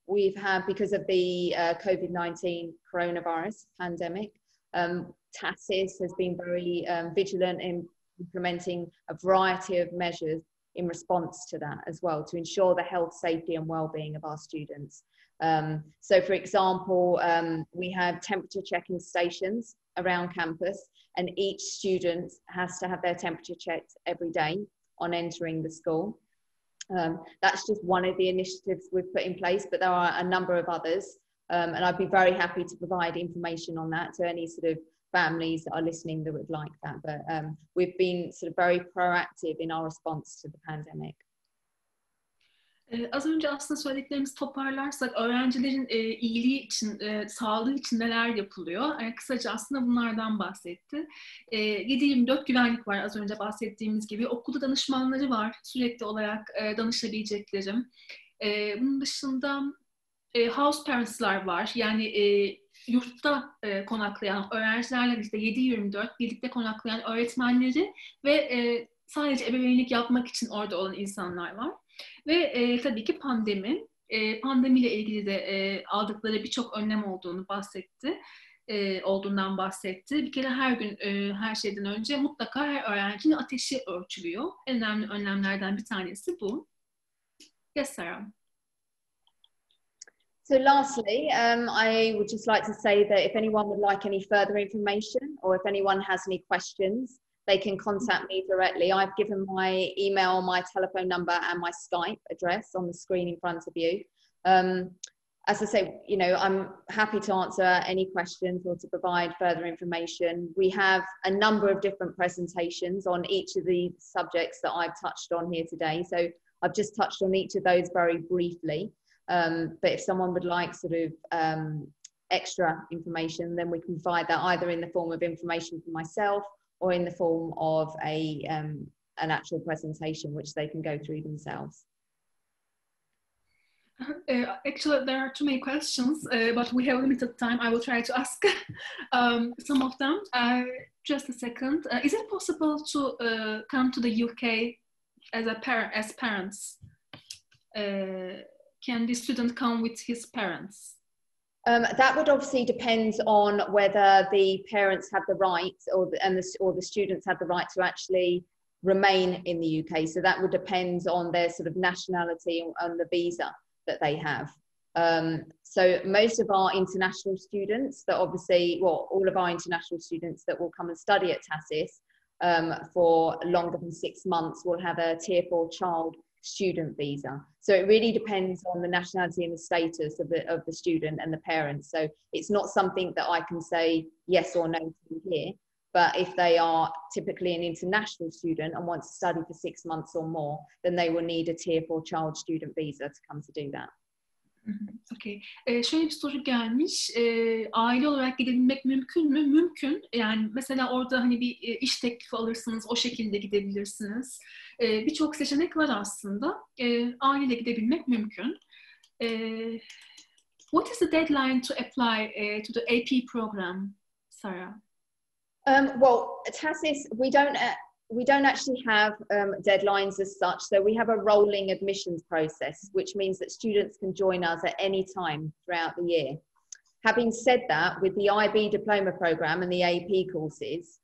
B: we've had, because of the COVID-19 coronavirus pandemic, TASIS has been very vigilant in implementing a variety of measures in response to that as well, to ensure the health, safety and well-being of our students. So for example, we have temperature checking stations around campus, and each student has to have their temperature checked every day on entering the school. That's just one of the initiatives we've put in place, but there are a number of others, and I'd be very happy to provide information on that to any sort of families that are listening that would like that. But we've been sort of very proactive in our response to the pandemic.
A: Az önce aslında söylediklerimizi toparlarsak öğrencilerin iyiliği için, sağlığı için neler yapılıyor? Kısaca aslında bunlardan bahsetti. 7/24 güvenlik var, az önce bahsettiğimiz gibi. Okulda danışmanları var, sürekli olarak danışabileceklerim. Bunun dışında house parents'lar var. Yani yurtta konaklayan öğrencilerle birlikte 7/24 birlikte konaklayan öğretmenleri ve sadece ebeveynlik yapmak için orada olan insanlar var. Ve tabii ki pandemi. Pandemiyle ilgili de aldıkları birçok önlem olduğundan bahsetti. Bir kere her gün her şeyden önce mutlaka her öğrencinin ateşi ölçülüyor. En önemli önlemlerden bir tanesi bu. Yes, Sarah.
B: So lastly, I would just like to say that if anyone would like any further information, or if anyone has any questions, they can contact me directly. I've given my email, my telephone number, and my Skype address on the screen in front of you. As I say, you know, I'm happy to answer any questions or to provide further information. We have a number of different presentations on each of the subjects that I've touched on here today. So I've just touched on each of those very briefly. But if someone would like sort of extra information, then we can provide that either in the form of information from myself or in the form of an actual presentation, which they can go through themselves.
A: Actually, there are too many questions, but we have limited time. I will try to ask some of them. Just a second. Is it possible to come to the UK as parents? Can the student come with his parents?
B: That would obviously depend on whether the parents have the right or the students have the right to actually remain in the UK. So that would depend on their sort of nationality and the visa that they have. So most of our international students that obviously, well, all of our international students that will come and study at TASIS for longer than 6 months will have a Tier 4 child student visa. So it really depends on the nationality and the status of the student and the parents. So it's not something that I can say yes or no to here, but if they are typically an international student and want to study for 6 months or more, then they will need a Tier 4 child student visa to come to do that.
A: Okay. Şöyle bir soru gelmiş. Aile olarak gidebilmek mümkün mü? Mümkün. Yani mesela orada hani bir iş teklifi alırsınız, o şekilde gidebilirsiniz. Birçok seçenek var aslında. Aileyle gidebilmek mümkün. What is the deadline to apply to the AP program, Sarah?
B: Well, at TASIS, we don't actually have deadlines as such. So we have a rolling admissions process, which means that students can join us at any time throughout the year. Having said that, with the IB diploma program and the AP courses,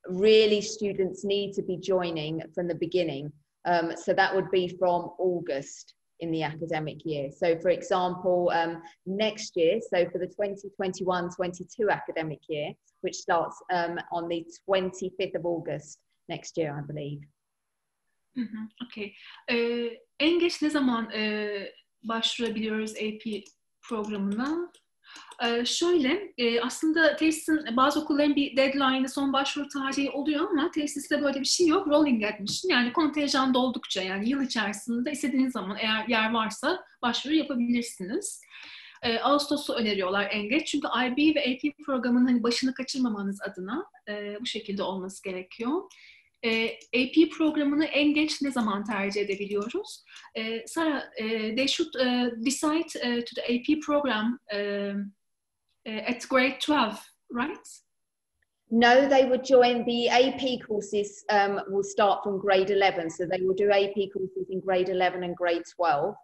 B: really students need to be joining from the beginning. So that would be from August in the academic year. So for example, next year, so for the 2021-22 academic year, which starts on the 25th of August next year, I believe.
A: Okay. En geç ne zaman başvurabiliyoruz AP programına? Şöyle, aslında tesisin bazı okulların bir deadline'ı, son başvuru tarihi oluyor ama tesiste böyle bir şey yok. Rolling admission, yani kontenjan doldukça, yani yıl içerisinde istediğiniz zaman eğer yer varsa başvuru yapabilirsiniz. Ağustos'u öneriyorlar en geç. Çünkü IB ve AP programının hani başını kaçırmamanız adına bu şekilde olması gerekiyor. AP programını en geç ne zaman tercih edebiliyoruz? Sarah, they should decide to the AP program at grade 12, right?
B: No, they would join the AP courses will start from grade 11. So they will do AP courses in grade 11 and grade 12.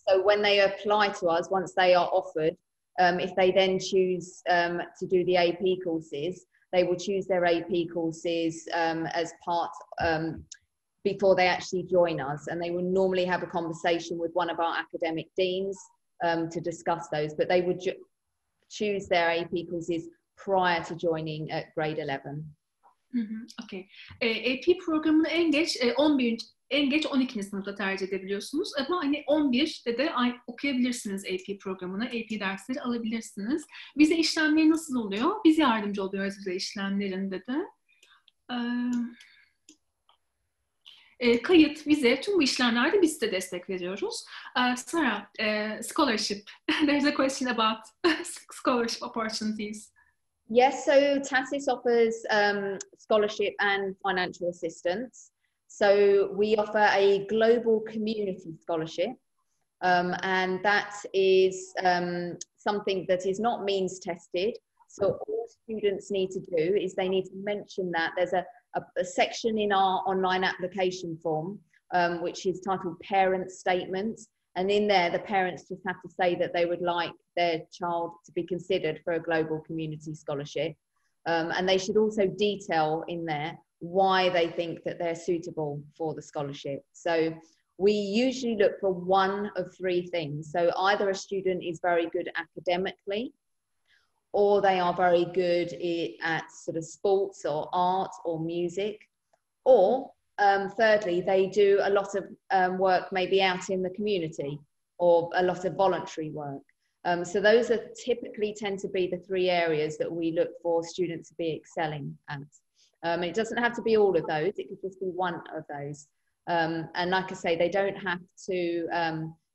B: So when they apply to us, once they are offered, if they then choose to do the AP courses, they will choose their AP courses as part before they actually join us. And they will normally have a conversation with one of our academic deans to discuss those. But they would choose their AP courses prior to joining at grade 11.
A: Okay. AP programını en geç 12. sınıfta tercih edebiliyorsunuz. Ama hani 11'de de okuyabilirsiniz AP programını, AP dersleri alabilirsiniz. Vize işlemleri nasıl oluyor? Biz yardımcı oluyoruz vize işlemlerinde de. Kayıt, vize, tüm bu işlemlerde biz de destek veriyoruz. Sarah, scholarship. There's a question about scholarship opportunities.
B: Yes, so TASIS offers scholarship and financial assistance. So we offer a global community scholarship, and that is something that is not means tested. So all students need to do is they need to mention that there's a section in our online application form, which is titled Parent Statements. And in there, the parents just have to say that they would like their child to be considered for a global community scholarship. And they should also detail in there why they think that they're suitable for the scholarship. So we usually look for one of three things. So either a student is very good academically, or they are very good at sort of sports or art or music, or thirdly, they do a lot of work maybe out in the community or a lot of voluntary work. So those are typically tend to be the three areas that we look for students to be excelling at. It doesn't have to be all of those, it could just be one of those. And like I say, they don't have to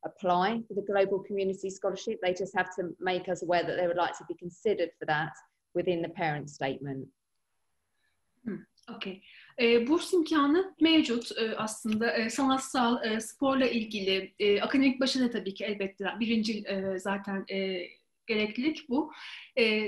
B: apply for the Global Community Scholarship, they just have to make us aware that they would like to be considered for that within the parent statement.
A: Okay. Burs imkanı mevcut aslında. Sanatsal, sporla ilgili, akademik başarı tabii ki elbette birinci zaten gereklilik bu.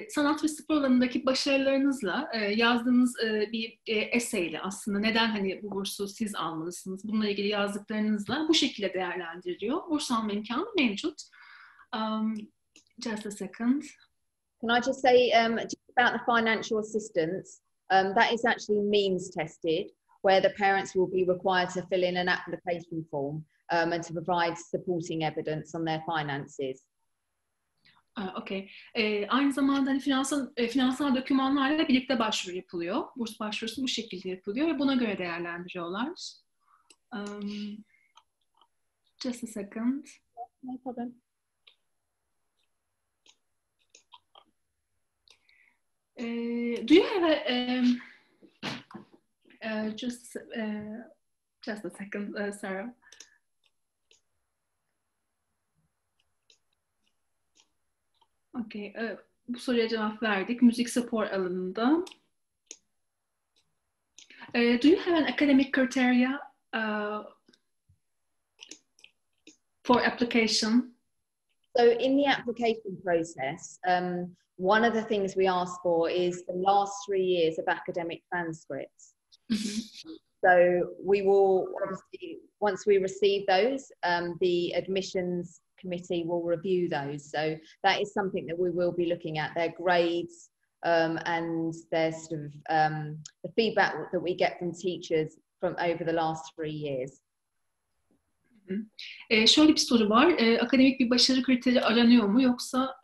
A: Sanat ve spor alanındaki başarılarınızla yazdığınız bir eseyle aslında neden hani bu bursu siz almalısınız, bununla ilgili yazdıklarınızla bu şekilde değerlendiriliyor. Burs alma imkanı mevcut. Just a second.
B: Can I just say just about the financial assistance? That is actually means tested, where the parents will be required to fill in an application form and to provide supporting evidence on their finances.
A: Okay. Aynı zamanda hani finansal dokümanlarla birlikte başvuru yapılıyor. Burs başvurusu bu şekilde yapılıyor ve buna göre değerlendiriyorlar. Just a second.
B: No problem.
A: Do you have just a second, Sarah? Okay, bu soruya cevap verdik. Müzik spor alanında. Do you have an academic criteria for application?
B: So in the application process, one of the things we ask for is the last 3 years of academic transcripts. So we will obviously, once we receive those, the admissions committee will review those. So that is something that we will be looking at, their grades and their sort of the feedback that we get from teachers from over the last 3 years.
A: Şöyle bir soru var. Akademik bir başarı kriteri aranıyor mu? Yoksa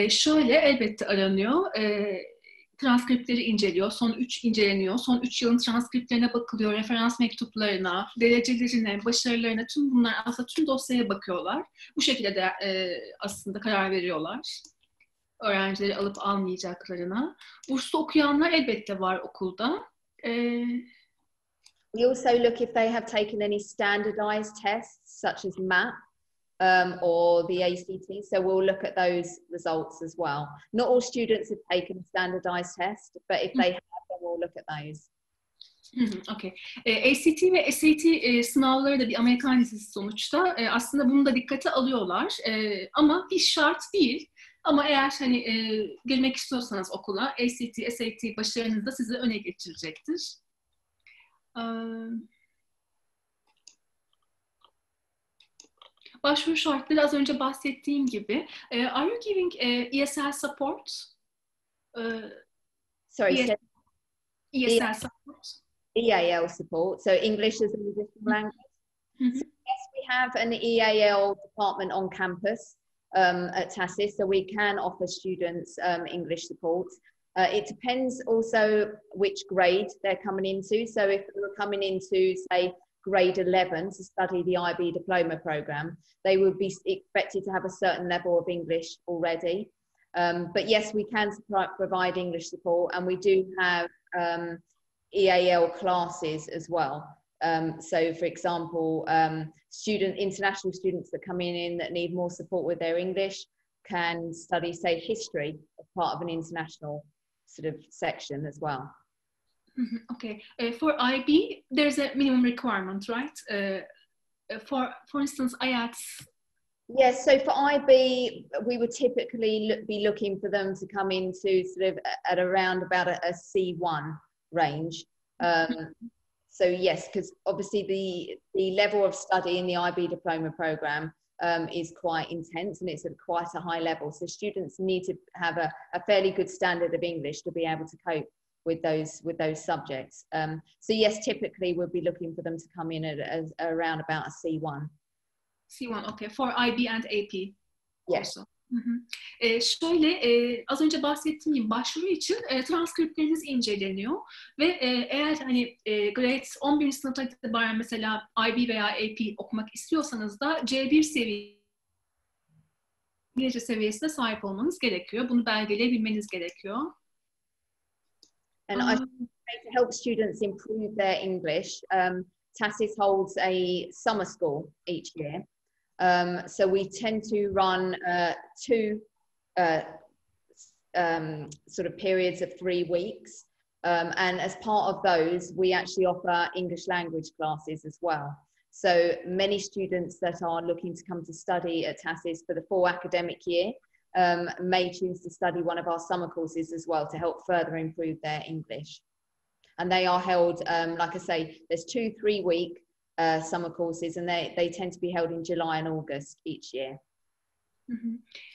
A: şöyle elbette aranıyor. Transkriptleri inceliyor. Son 3 inceleniyor. Son 3 yılın transkriptlerine bakılıyor. Referans mektuplarına, derecelerine, başarılarına, tüm bunlar aslında tüm dosyaya bakıyorlar. Bu şekilde de aslında karar veriyorlar. Öğrencileri alıp almayacaklarına. Burslu okuyanlar elbette var okulda.
B: We also look if they have taken any standardized tests such as MAP or the ACT, so we'll look at those results as well. Not all students have taken a standardized test, but if they have, then we'll look at those.
A: Okay. ACT ve SAT sınavları da bir Amerikan lisesi sonuçta. Aslında bunu da dikkate alıyorlar. Ama bir şart değil. Ama eğer hani girmek istiyorsanız okula ACT, SAT başarınız da sizi öne geçirecektir. Başvuru şartları az önce bahsettiğim gibi. Are you giving ESL support?
B: Sorry,
A: ESL support?
B: EAL support, so English as an additional language. So yes, we have an EAL department on campus at TASIS, so we can offer students English support. It depends also which grade they're coming into. So if they're coming into, say, grade 11 to study the IB diploma program, they would be expected to have a certain level of English already. But yes, we can provide English support, and we do have EAL classes as well. So for example, international students that come in that need more support with their English can study, say, history as part of an international sort of section as well.
A: Okay. For IB, there's a minimum requirement, right? For instance, IELTS.
B: Yes, so for IB, we would typically be looking for them to come into sort of at around about a C1 range. So yes, because obviously the level of study in the IB diploma program is quite intense, and it's at quite a high level. So students need to have a fairly good standard of English to be able to cope with those subjects. So yes, typically we'll be looking for them to come in at around about a C1.
A: C1, okay. For IB and AP.
B: Yes.
A: Also. Şöyle, az önce bahsettiğim gibi başvuru için transkriptleriniz inceleniyor ve eğer hani grade 11. sınıftan itibaren mesela IB veya AP okumak istiyorsanız da C1 seviye İngilizce seviyesine sahip olmanız gerekiyor. Bunu belgeleyebilmeniz gerekiyor.
B: And I think to help students improve their English, TASIS holds a summer school each year. So we tend to run two sort of periods of 3 weeks. And as part of those, we actually offer English language classes as well. So many students that are looking to come to study at TASIS for the full academic year may choose to study one of our summer courses as well to help further improve their English. And they are held, like I say, there's 2 3-week summer courses, and they tend to be held in July and August each year.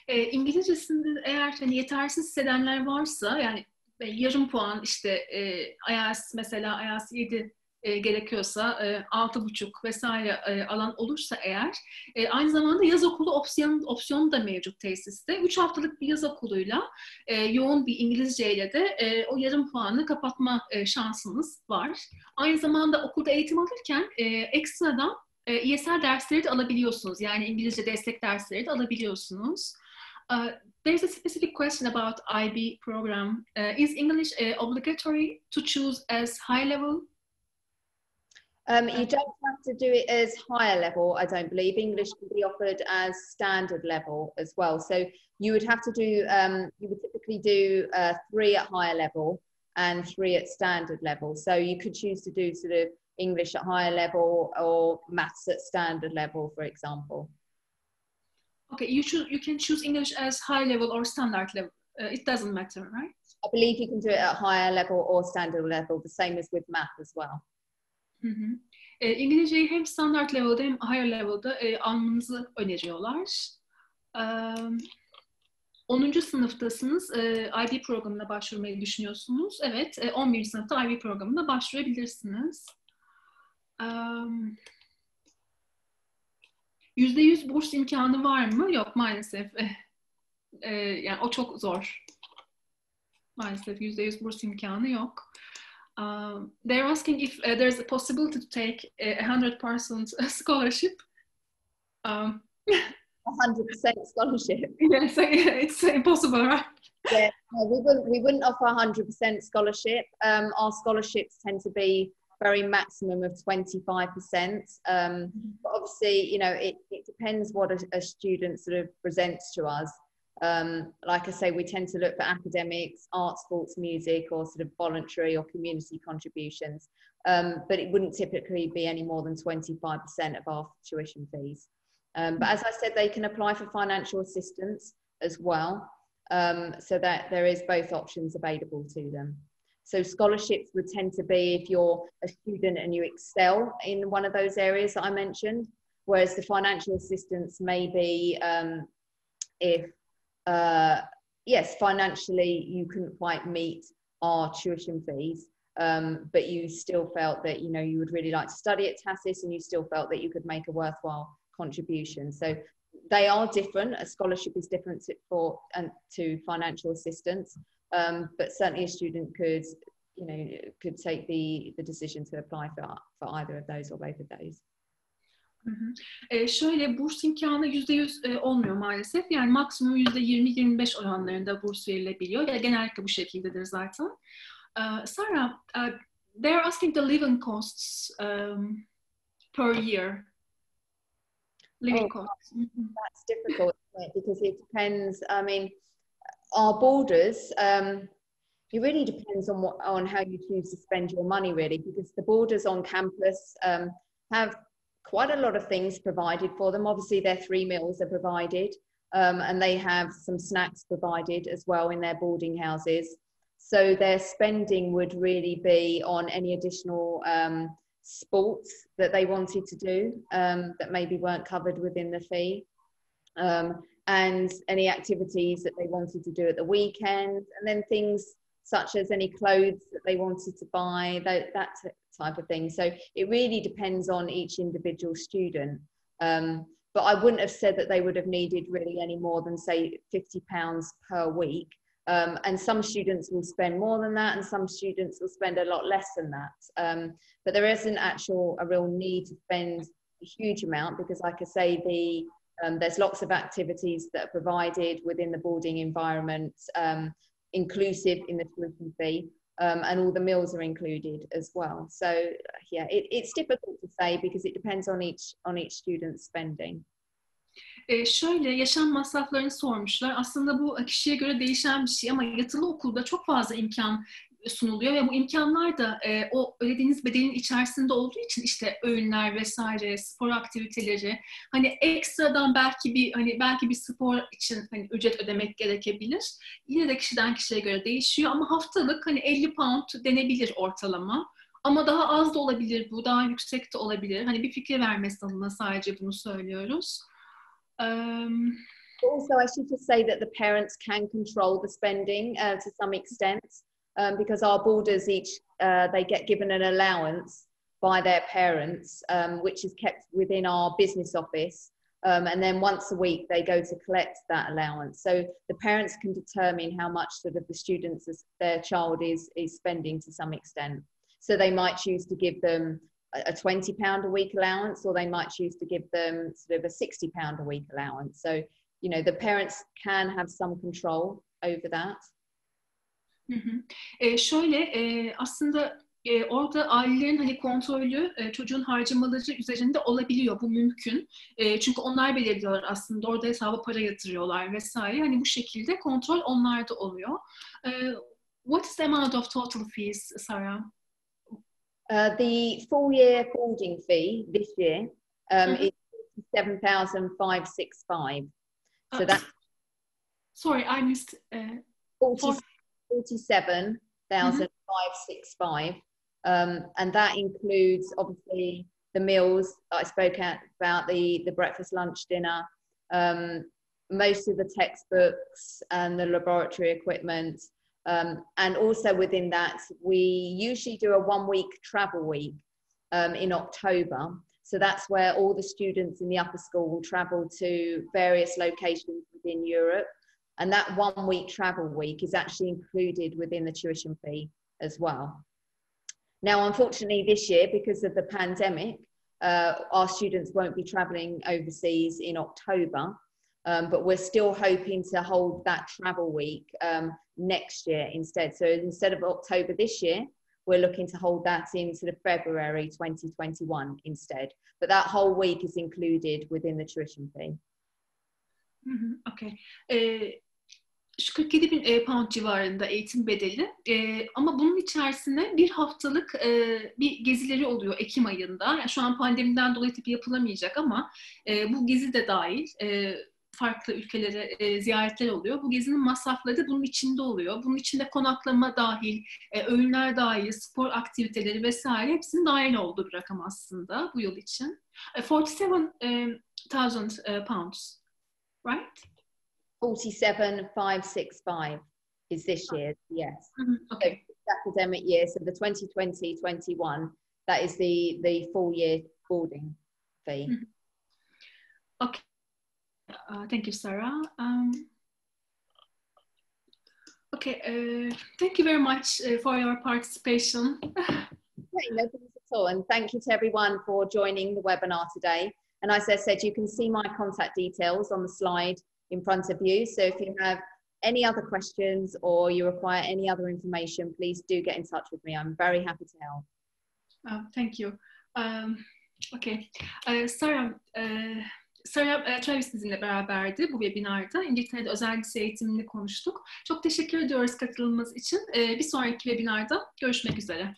A: İngilizcesinde eğer hani yetersiz hissedenler varsa, yani yarım puan işte IELTS mesela IELTS 7 gerekiyorsa 6,5 vesaire alan olursa eğer aynı zamanda yaz okulu opsiyonu da mevcut tesiste. 3 haftalık bir yaz okuluyla yoğun bir İngilizce ile de o yarım puanı kapatma şansınız var. Aynı zamanda okulda eğitim alırken ekstradan ESL dersleri de alabiliyorsunuz. Yani İngilizce destek dersleri de alabiliyorsunuz. There's a specific question about IB program. Is English obligatory to choose as high level?
B: You don't have to do it as higher level, I don't believe. English can be offered as standard level as well. So you would have to do, you would typically do 3 at higher level and 3 at standard level. So you could choose to do sort of English at higher level or maths at standard level, for example.
A: Okay, you can choose English as high level or standard level. It doesn't matter, right?
B: I believe you can do it at higher level or standard level, the same as with math as well.
A: İngilizceyi hem standart level'da hem higher level'da almanızı öneriyorlar. 10. sınıftasınız, IB programına başvurmayı düşünüyorsunuz. Evet, 11. sınıfta IB programına başvurabilirsiniz. %100 burs imkanı var mı? Yok, maalesef. Yani o çok zor. Maalesef %100 burs imkanı yok. They're asking if there's a possibility to take a 100% scholarship.
B: 100% scholarship.
A: Yes, it's impossible, right?
B: Yeah, no, we wouldn't offer 100% scholarship. Our scholarships tend to be very maximum of 25%. But obviously, you know, it depends what a student sort of presents to us. Like I say, we tend to look for academics, art, sports, music, or sort of voluntary or community contributions. But it wouldn't typically be any more than 25% of our tuition fees. But as I said, they can apply for financial assistance as well, so that there is both options available to them. So scholarships would tend to be if you're a student and you excel in one of those areas that I mentioned, whereas the financial assistance may be if yes, financially you couldn't quite meet our tuition fees, but you still felt that, you know, you would really like to study at TASIS and you still felt that you could make a worthwhile contribution. So they are different. A scholarship is different to financial assistance, but certainly a student could, you know, could take the decision to apply for either of those or both of those.
A: Hı hı. Şöyle, burs imkanı %100 olmuyor maalesef. Yani maksimum %20-25 oranlarında burs verilebiliyor. Ya genellikle bu şekildedir zaten. Sarah, they're asking the living costs per year. Living costs.
B: That's difficult, isn't it? Because it depends. I mean, our borders. It really depends on how you choose to spend your money, really, because the borders on campus have quite a lot of things provided for them. Obviously, their 3 meals are provided, and they have some snacks provided as well in their boarding houses. So their spending would really be on any additional sports that they wanted to do that maybe weren't covered within the fee, and any activities that they wanted to do at the weekend, and then things such as any clothes that they wanted to buy, that type of thing. So it really depends on each individual student. But I wouldn't have said that they would have needed really any more than, say, £50 per week. And some students will spend more than that, and some students will spend a lot less than that. But there isn't a real need to spend a huge amount, because, like I say, there's lots of activities that are provided within the boarding environment, inclusive in the tuition fee, and all the meals are included as well. So yeah, it's difficult to say because it depends on each student's spending.
A: Şöyle, yaşam masraflarını sormuşlar. Aslında bu kişiye göre değişen bir şey ama yatılı okulda çok fazla imkan sunuluyor ve bu imkanlar da o ödediğiniz bedelin içerisinde olduğu için, işte öğünler vesaire, spor aktiviteleri, hani ekstradan belki bir spor için hani ücret ödemek gerekebilir. Yine de kişiden kişiye göre değişiyor ama haftalık hani 50 pound denebilir ortalama. Ama daha az da olabilir bu, daha yüksek de olabilir. Hani bir fikir vermesi adına sadece bunu söylüyoruz.
B: Also, I should just say that the parents can control the spending to some extent, because our boarders they get given an allowance by their parents, which is kept within our business office, and then once a week they go to collect that allowance. So the parents can determine how much sort of the students, their child is spending to some extent. So they might choose to give them a £20 a week allowance, or they might choose to give them sort of a £60 a week allowance. So, you know, the parents can have some control over that.
A: Şöyle, aslında orada ailelerin hani kontrolü çocuğun harcamaları üzerinde olabiliyor. Bu mümkün. Çünkü onlar belirliyorlar aslında. Orada hesaba para yatırıyorlar vesaire. Hani bu şekilde kontrol onlarda oluyor. What is the amount of total fees, Sarah?
B: The full year boarding fee this year is £47,565. So that's
A: sorry, I missed
B: 47,565, and that includes obviously the meals that I spoke about, the breakfast, lunch, dinner, most of the textbooks and the laboratory equipment. And also within that, we usually do a 1-week travel week in October. So that's where all the students in the upper school will travel to various locations within Europe. And that 1-week travel week is actually included within the tuition fee as well. Now, unfortunately, this year, because of the pandemic, our students won't be traveling overseas in October. But we're still hoping to hold that travel week next year instead. So instead of October this year, we're looking to hold that in sort of February 2021 instead. But that whole week is included within the tuition fee.
A: Okay. 47.000 pound civarında eğitim bedeli. Ama bunun içerisine bir haftalık bir gezileri oluyor Ekim ayında. Yani şu an pandemiden dolayı tabii yapılamayacak ama bu gezi de dahil. Farklı ülkelere ziyaretler oluyor. Bu gezinin masrafları da bunun içinde oluyor. Bunun içinde konaklama dahil, öğünler dahil, spor aktiviteleri vesaire hepsinin dahil olduğu bir rakam aslında bu yıl için. 47,000 pounds, right?
B: 47,565 is this year, yes.
A: Okay.
B: So this academic year, so the 2020-21, that is the full year boarding fee.
A: Okay. Thank you, Sarah. Okay, thank you very much for your participation.
B: Okay, no problems at all. And thank you to everyone for joining the webinar today. And as I said, you can see my contact details on the slide in front of you. So if you have any other questions or you require any other information, please do get in touch with me. I'm very happy to help.
A: Thank you. Okay. Sara Travis bizimle beraberdi bu webinarda. İngiltere'de özel lise eğitimini konuştuk. Çok teşekkür ediyoruz katılımınız için. Bir sonraki webinarda görüşmek üzere.